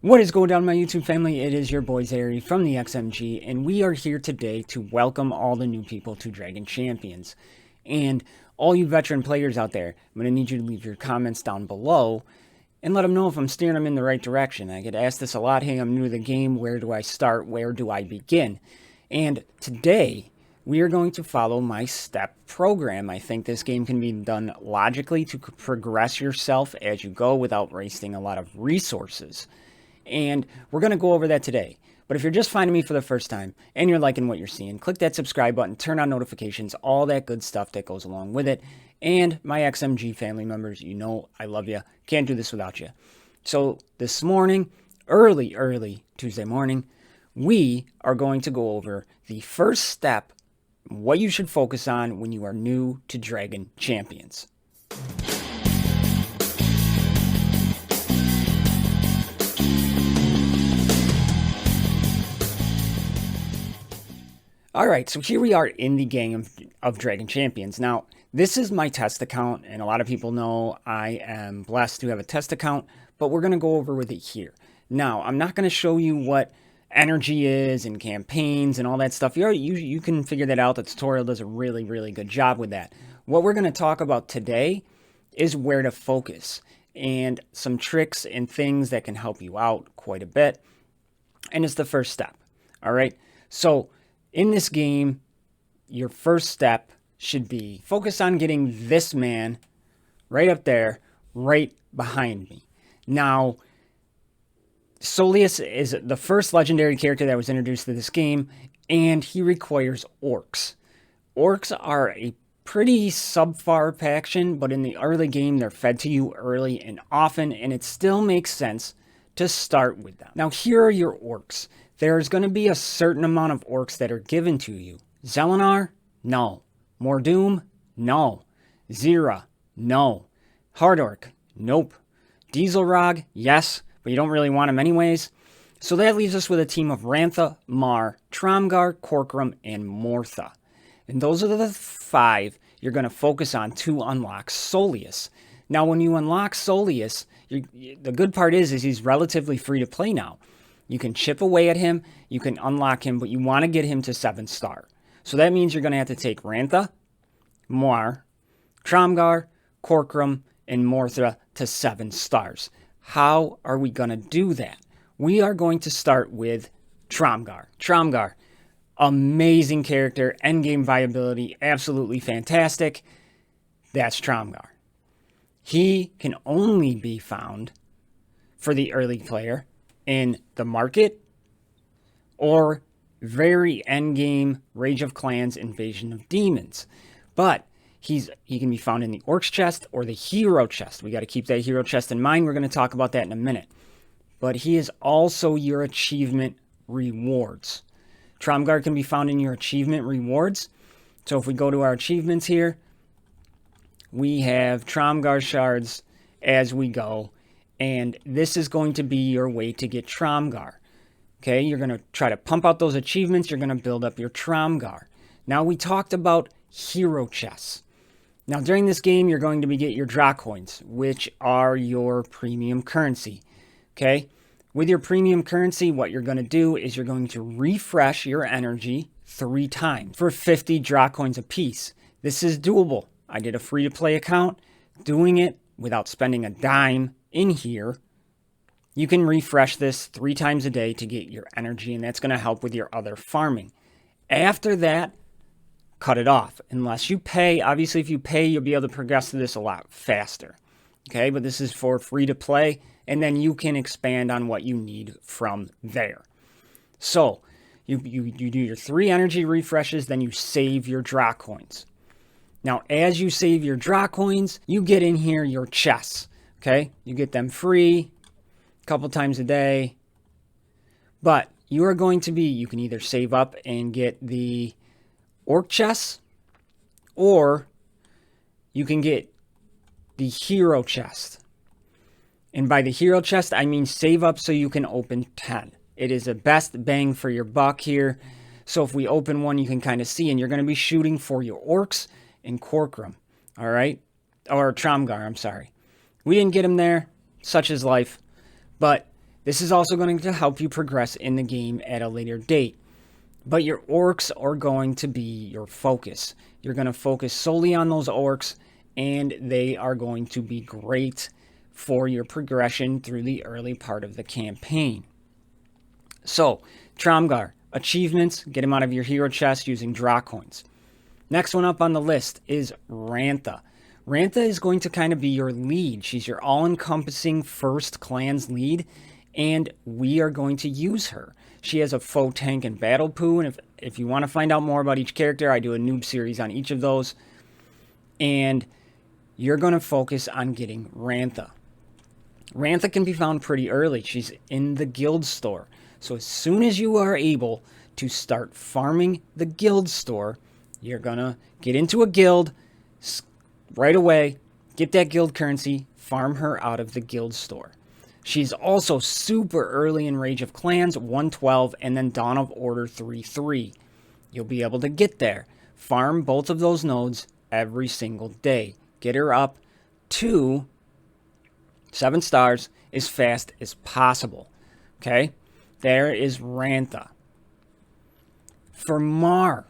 What is going down, my YouTube family? It is your boy Zary from the XMG, and we are here today to welcome all the new people to Dragon Champions. And all you veteran players out there, I'm going to need you to leave your comments down below and let them know if I'm steering them in the right direction. I get asked this a lot. Hey, I'm new to the game. Where do I start? Where do I begin? And today, we are going to follow my step program. I think this game can be done logically to progress yourself as you go without wasting a lot of resources. And we're going to go over that today. But if you're just finding me for the first time and you're liking what you're seeing, click that subscribe button, turn on notifications, all that good stuff that goes along with it. And my XMG family members, you know I love you. Can't do this without you. So this morning, early Tuesday morning, we are going to go over the first step, what you should focus on when you are new to Dragon Champions. Alright, so here we are in the game of Dragon Champions. Now, this is my test account, and a lot of people know I am blessed to have a test account, but we're going to go over with it here. Now, I'm not going to show you what energy is and campaigns and all that stuff. You can figure that out. The tutorial does a really good job with that. What we're going to talk about today is where to focus and some tricks and things that can help you out quite a bit. And it's the first step. Alright, so in this game, your first step should be focus on getting this man right up there, right behind me. Now, Soleus is the first legendary character that was introduced to this game, and he requires orcs. Orcs are a pretty subpar faction, but in the early game, they're fed to you early and often, and it still makes sense to start with them. Now, here are your orcs. There's going to be a certain amount of orcs that are given to you. Zelenar? No. Mordoom? No. Zira? No. Hard Orc? Nope. Dieselrog? Yes, but you don't really want him anyways. So that leaves us with a team of Rantha, Mar, Tromgar, Corcorum, and Mortha. And those are the 5 you're going to focus on to unlock Soleus. Now, when you unlock Soleus, the good part is he's relatively free to play now. You can chip away at him, you can unlock him, but you want to get him to 7-star. So that means you're going to have to take Rantha, Mar, Tromgar, Corcorum, and Mortha to 7 stars. How are we going to do that? We are going to start with Tromgar. Tromgar, amazing character, endgame viability, absolutely fantastic. That's Tromgar. He can only be found for the early player in the market or very endgame Rage of Clans Invasion of Demons. But he can be found in the Orcs chest or the Hero chest. We got to keep that Hero chest in mind. We're going to talk about that in a minute. But he is also your achievement rewards. Tromgar can be found in your achievement rewards. So if we go to our achievements here, we have Tromgar shards as we go. And this is going to be your way to get Tromgar. Okay, you're going to try to pump out those achievements. You're going to build up your Tromgar. Now, we talked about hero chests. Now, during this game, you're going to get your draw coins, which are your premium currency. Okay, with your premium currency, what you're going to do is you're going to refresh your energy 3 times for 50 draw coins apiece. This is doable. I did a free-to-play account. Doing it without spending a dime in here, you can refresh this 3 times a day to get your energy, and that's going to help with your other farming. After that, cut it off. Unless you pay, obviously if you pay, you'll be able to progress through this a lot faster. Okay, but this is for free to play, and then you can expand on what you need from there. So, you do your 3 energy refreshes, then you save your draw coins. Now, as you save your draw coins, you get in here your chests. Okay, you get them free a couple times a day. But you are going to you can either save up and get the orc chests, or you can get the hero chest. And by the hero chest, I mean save up so you can open 10. It is the best bang for your buck here. So if we open one, you can kind of see, and you're going to be shooting for your orcs and Corcorum. All right, or Tromgar, I'm sorry. We didn't get him there, such is life. But This is also going to help you progress in the game at a later date. But your orcs are going to be your focus. You're going to focus solely on those orcs, and they are going to be great for your progression through the early part of the campaign. So, Tromgar, achievements, get him out of your hero chest using draw coins. Next one up on the list is Rantha. Rantha is going to kind of be your lead. She's your all-encompassing first clan's lead, and we are going to use her. She has a faux tank and battle poo, and if you want to find out more about each character, I do a noob series on each of those. And you're going to focus on getting Rantha. Rantha can be found pretty early. She's in the guild store. So as soon as you are able to start farming the guild store, you're going to get into a guild right away, get that guild currency, farm her out of the guild store. She's also super early in Rage of Clans 112 and then Dawn of Order 3-3. You'll be able to get there. Farm both of those nodes every single day. Get her up to 7 stars as fast as possible. Okay? There is Rantha. For Mar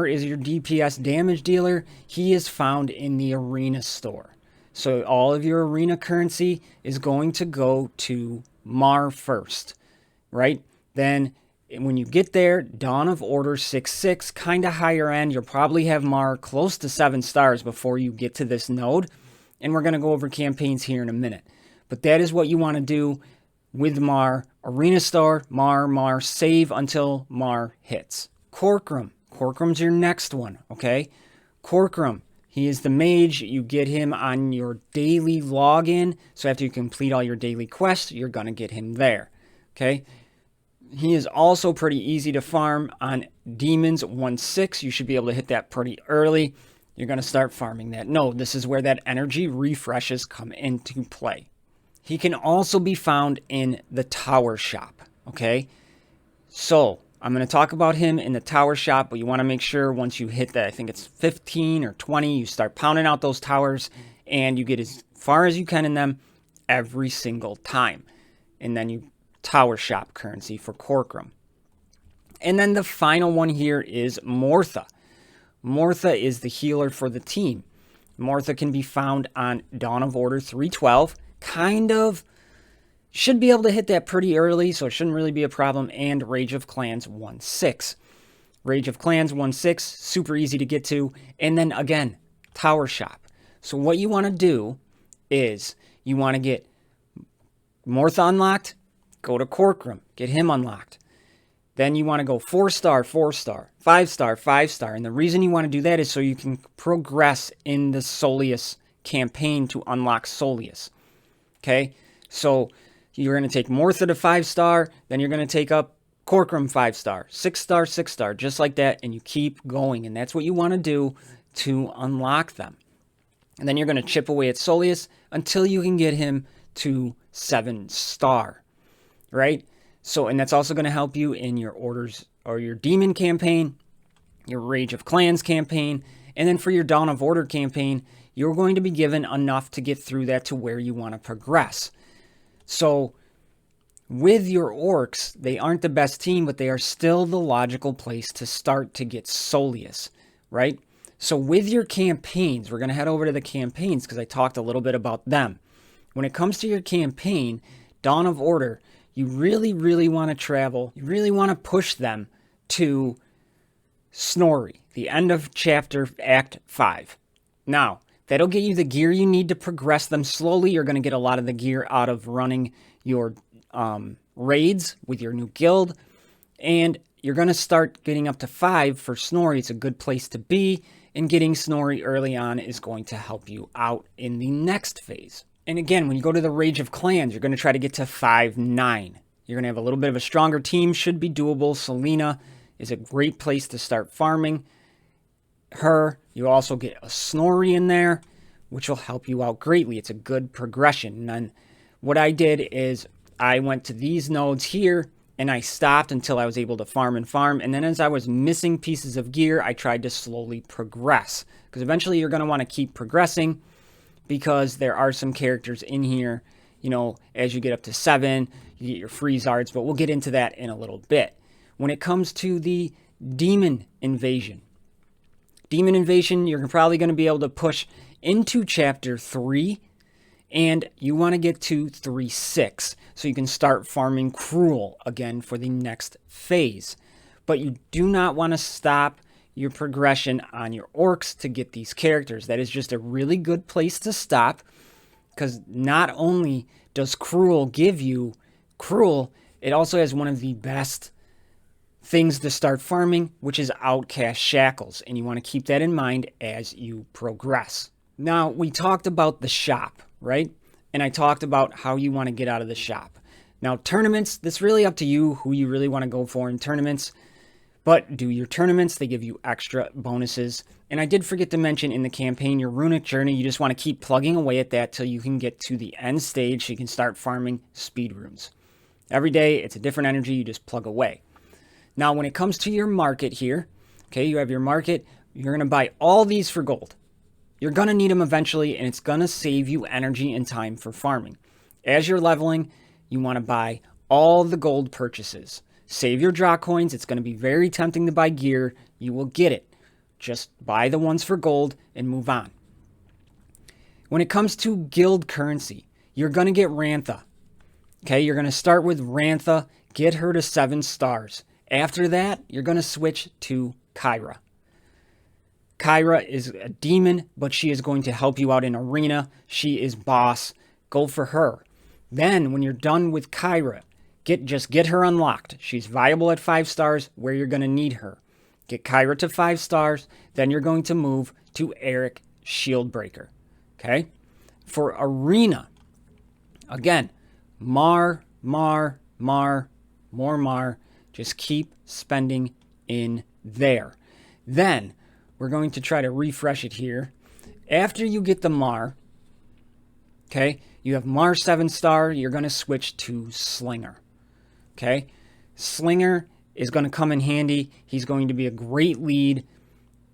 is your DPS damage dealer. He is found in the arena store. So all of your arena currency is going to go to Mar first, right? Then when you get there, Dawn of Order 6-6, kind of higher end. You'll probably have Mar close to 7 stars before you get to this node. And we're going to go over campaigns here in a minute. But that is what you want to do with Mar. Arena store, Mar, save until Mar hits. Corcoran. Corcoran's your next one, okay? Corcoran. He is the mage. You get him on your daily login. So after you complete all your daily quests, you're going to get him there. Okay. He is also pretty easy to farm on Demons 1-6. You should be able to hit that pretty early. You're going to start farming that node. This is where that energy refreshes come into play. He can also be found in the tower shop. Okay. So I'm going to talk about him in the tower shop, but you want to make sure once you hit that, I think it's 15 or 20, you start pounding out those towers and you get as far as you can in them every single time. And then you tower shop currency for Corcoran. And then the final one here is Mortha. Mortha is the healer for the team. Mortha can be found on Dawn of Order 312, should be able to hit that pretty early, so it shouldn't really be a problem, and Rage of Clans 1-6. Rage of Clans 1-6, super easy to get to, and then again, Tower Shop. So what you want to do is, you want to get Mortha unlocked, go to Corcoran, get him unlocked. Then you want to go 4-star, 4-star, 5-star, 5-star, and the reason you want to do that is so you can progress in the Soleus campaign to unlock Soleus. Okay, so you're going to take Mortha to 5-star, then you're going to take up Corcoran 5-star, 6-star, 6-star, just like that, and you keep going. And that's what you want to do to unlock them. And then you're going to chip away at Soleus until you can get him to 7-star, right? So, and that's also going to help you in your orders or your demon campaign, your Rage of Clans campaign, and then for your Dawn of Order campaign, you're going to be given enough to get through that to where you want to progress. So with your orcs, they aren't the best team, but they are still the logical place to start to get Soleus, right? So with your campaigns, we're going to head over to the campaigns because I talked a little bit about them. When it comes to your campaign, Dawn of Order, you really, really want to travel. You really want to push them to Snorri, the end of chapter Act 5. Now, that'll get you the gear you need to progress them slowly. You're going to get a lot of the gear out of running your raids with your new guild. And you're going to start getting up to 5 for Snorri. It's a good place to be. And getting Snorri early on is going to help you out in the next phase. And again, when you go to the Rage of Clans, you're going to try to get to 5-9. You're going to have a little bit of a stronger team. Should be doable. Selena is a great place to start farming her. You also get a Snorri in there, which will help you out greatly. It's a good progression. And then what I did is I went to these nodes here and I stopped until I was able to farm and farm. And then as I was missing pieces of gear, I tried to slowly progress, because eventually you're going to want to keep progressing, because there are some characters in here, you know, as you get up to 7, you get your freeze arts, but we'll get into that in a little bit. When it comes to the demon invasion, you're probably going to be able to push into chapter 3, and you want to get to 3.6 so you can start farming cruel again for the next phase. But you do not want to stop your progression on your orcs to get these characters. That is just a really good place to stop, because not only does cruel give you cruel, it also has one of the best things to start farming, which is outcast shackles, and you want to keep that in mind as you progress. Now, we talked about the shop, right? And I talked about how you want to get out of the shop. Now, tournaments, this is really up to you who you really want to go for in tournaments. But do your tournaments, they give you extra bonuses. And I did forget to mention in the campaign, your runic journey, you just want to keep plugging away at that till you can get to the end stage so you can start farming speed runes. Every day, it's a different energy, you just plug away. Now, when it comes to your market here, okay, you have your market, you're going to buy all these for gold. You're going to need them eventually, and it's going to save you energy and time for farming. As you're leveling, you want to buy all the gold purchases. Save your draw coins. It's going to be very tempting to buy gear. You will get it. Just buy the ones for gold and move on. When it comes to guild currency, you're going to get Rantha. Okay, you're going to start with Rantha, get her to 7 stars. After that, you're going to switch to Kyra. Kyra is a demon, but she is going to help you out in arena. She is boss. Go for her. Then, when you're done with Kyra, just get her unlocked. She's viable at 5 stars where you're going to need her. Get Kyra to 5 stars. Then you're going to move to Eric Shieldbreaker. Okay? For arena, again, more Mar. Just keep spending in there. Then, we're going to try to refresh it here. After you get the Mar, okay, you have Mar 7 star, you're going to switch to Slinger. Okay, Slinger is going to come in handy. He's going to be a great lead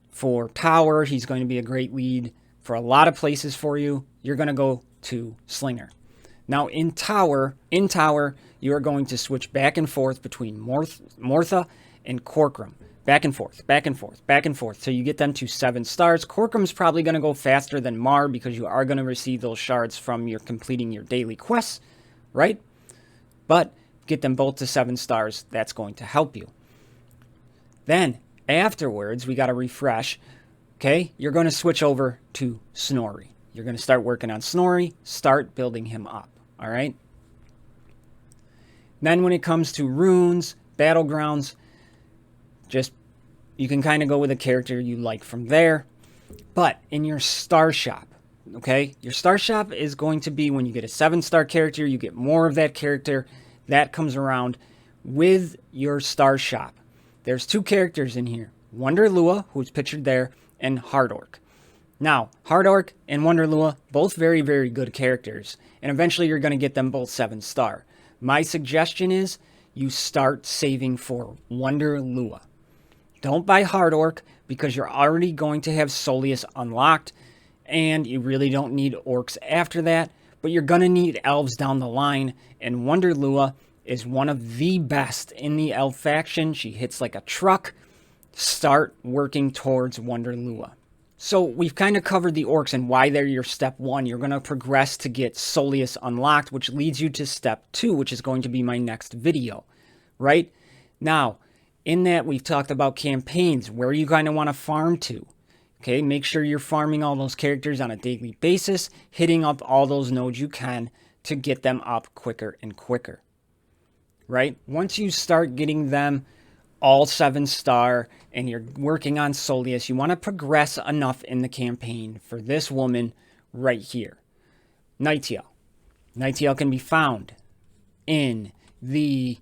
for tower. He's going to be a great lead for a lot of places for you. You're going to go to Slinger. Now in tower, you are going to switch back and forth between Mortha and Corcoran. Back and forth. So you get them to 7 stars. Corcoran's probably going to go faster than Mar because you are going to receive those shards from your completing your daily quests, right? But get them both to 7 stars. That's going to help you. Then afterwards, we got to refresh. Okay, you're going to switch over to Snorri. You're going to start working on Snorri. Start building him up. All right. Then when it comes to runes, battlegrounds, you can kind of go with a character you like from there. But in your star shop, okay, your star shop is going to be when you get a 7-star character, you get more of that character. That comes around with your star shop. There's 2 characters in here. Wonderlua, who's pictured there, and Hard Orc. Now, Hard Orc and Wonderlua, both very, very good characters. And eventually you're going to get them both 7-star. My suggestion is you start saving for Wonderlua. Don't buy Hard Orc because you're already going to have Soleus unlocked. And you really don't need orcs after that. But you're going to need elves down the line. And Wonderlua is one of the best in the elf faction. She hits like a truck. Start working towards Wonderlua. So we've kind of covered the orcs and why they're your step 1. You're going to progress to get Soleus unlocked, which leads you to step 2, which is going to be my next video, right? Now, in that we've talked about campaigns, where you kind of want to farm to. Okay, make sure you're farming all those characters on a daily basis, hitting up all those nodes you can to get them up quicker and quicker, right? Once you start getting them all 7-star and you're working on Soleus, you want to progress enough in the campaign for this woman right here. Nightiel. Nightiel can be found in the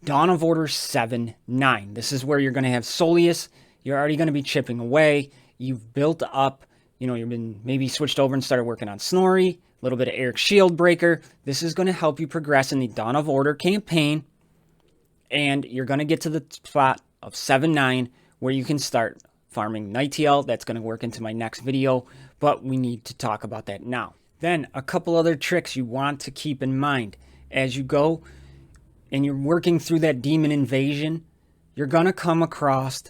Dawn of Order 7-9. This is where you're going to have Soleus. You're already going to be chipping away. You've built up, you've been maybe switched over and started working on Snorri, a little bit of Eric Shieldbreaker. This is going to help you progress in the Dawn of Order campaign. And you're going to get to the spot of 7-9 where you can start farming Nightiel. That's going to work into my next video, but we need to talk about that now. Then a couple other tricks you want to keep in mind. As you go, and you're working through that demon invasion, you're going to come across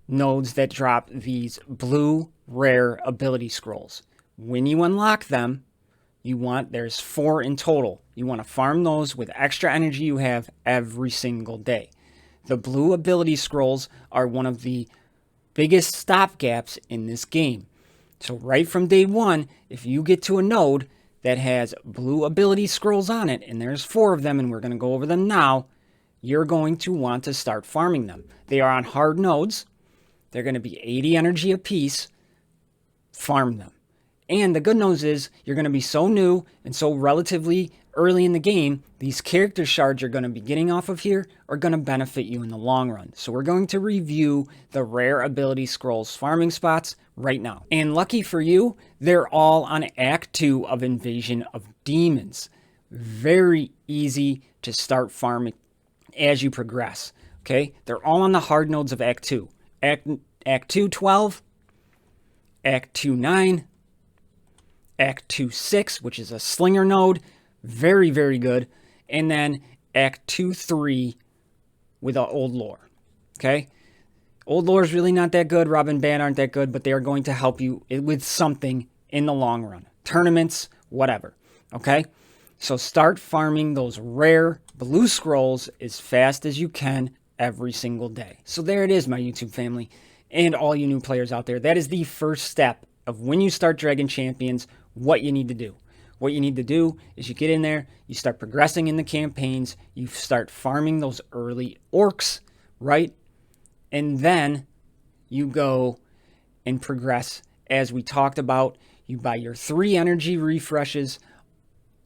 nodes that drop these blue rare ability scrolls. When you unlock them, there's 4 in total. You want to farm those with extra energy you have every single day. The blue ability scrolls are one of the biggest stopgaps in this game. So right from day one, if you get to a node that has blue ability scrolls on it, and there's 4 of them, and we're going to go over them now, you're going to want to start farming them. They are on hard nodes. They're going to be 80 energy apiece. Farm them. And the good news is you're going to be so new and so relatively early in the game, these character shards you're going to be getting off of here are going to benefit you in the long run. So we're going to review the rare ability scrolls farming spots right now. And lucky for you, they're all on Act 2 of Invasion of Demons. Very easy to start farming as you progress. Okay? They're all on the hard nodes of Act 2. Act 2, 12. Act 2, 9. Act 2, 6, which is a slinger node. Very, very good. And then Act 2, 3 with Old Lore. Okay? Old Lore is really not that good. Rob and Band aren't that good, but they are going to help you with something in the long run. Tournaments, whatever. Okay? So start farming those rare blue scrolls as fast as you can every single day. So there it is, my YouTube family, and all you new players out there. That is the first step of when you start Dragon Champions, what you need to do. What you need to do is you get in there, you start progressing in the campaigns, you start farming those early orcs, right? And then you go and progress. As we talked about, you buy your 3 energy refreshes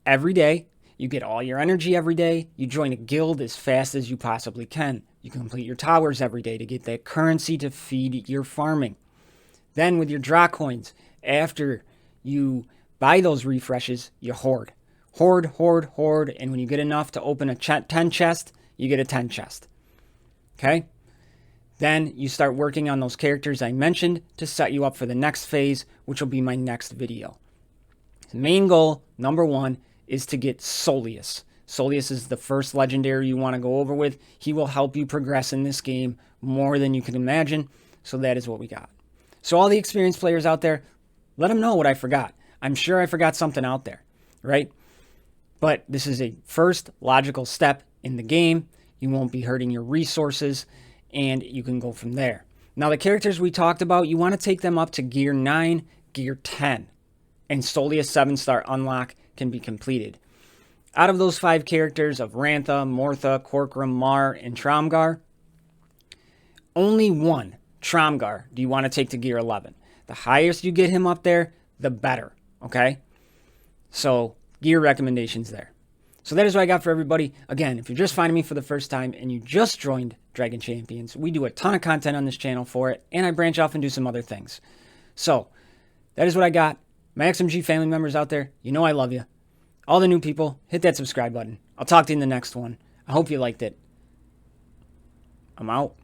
every day. You get all your energy every day. You join a guild as fast as you possibly can. You complete your towers every day to get that currency to feed your farming. Then with your draw coins, after you buy those refreshes, you hoard. Hoard. And when you get enough to open a 10 chest, you get a 10 chest. Okay? Then you start working on those characters I mentioned to set you up for the next phase, which will be my next video. The main goal, number 1, is to get Soleus. Soleus is the first legendary you want to go over with. He will help you progress in this game more than you can imagine. So that is what we got. So all the experienced players out there, let them know what I forgot. I'm sure I forgot something out there, right? But this is a first logical step in the game. You won't be hurting your resources, and you can go from there. Now, the characters we talked about, you want to take them up to Gear 9, Gear 10, and Soleus 7-star unlock can be completed. Out of those 5 characters of Rantha, Mortha, Corcoran, Mar, and Tromgar, only one, Tromgar, do you want to take to Gear 11. The highest you get him up there, the better, okay? So, gear recommendations there. So that is what I got for everybody. Again, if you're just finding me for the first time and you just joined Dragon Champions, we do a ton of content on this channel for it, and I branch off and do some other things. So, that is what I got. My XMG family members out there, you know I love you. All the new people, hit that subscribe button. I'll talk to you in the next one. I hope you liked it. I'm out.